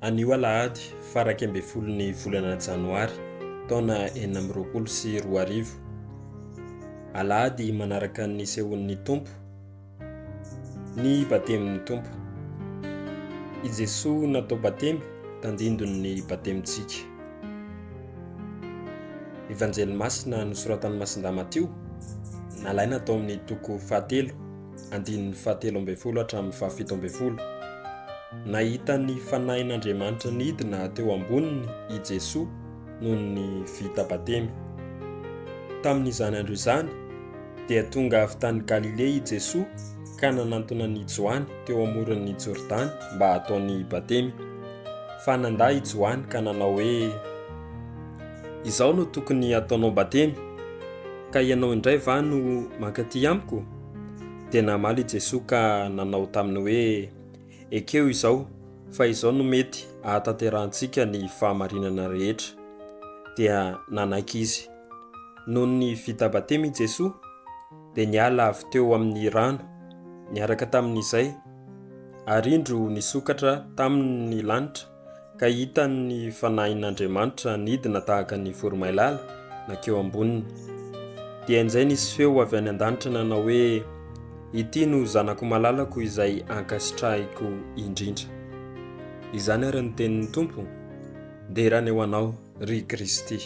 Anio Alahady faraky amby folony volana Janoary taona 2024. Alahady manaraka ny sehon'ny tompo, ny batemin'ny tompo. I Jesoa natao batemy tandindon'ny batemitsika. Evanjely Masina nosoratan'i Matio nalaina tao amin'ny toko 7 andin'ny 7 hatramin'ny 7. Nahita ny Fanahin'Andriamanitra nidina teo amboniny i Jesoa noho ny vita batemy. Tamin'izany andro izany dia tonga avy tany Galilea i Jesoa ka nanatona ny Joany teo amoron'i Jordany mba hataony batemy. Fa nandà i Joany ka nanao hoe, Izaho no tokony hataonao batemy, ka ianao indray va no mankaty amiko? Dia namaly i Jesoa ka nanao taminy hoe, ekeo izao, fa izao no mety ahatanterantsika ny fahamarinana rehetra. Dia nanaiky izy. Noho ny vita batemy i Jesoa, dia niala avy teo amin'ny rano, niaraka tamin'izay, ary andro nisokatra tamin'ny lanitra, ka hita ny Fanahin'Andriamanitra nidina tahaka ny voromailala nakeo amboniny. Dia inzay nisy feo avy any an-danitra nanao hoe, ity no zanako malalako izay ankasitrahiko indrindra. Izany ary ny tenin'ny tompo, nderany ho anao ry Kristy.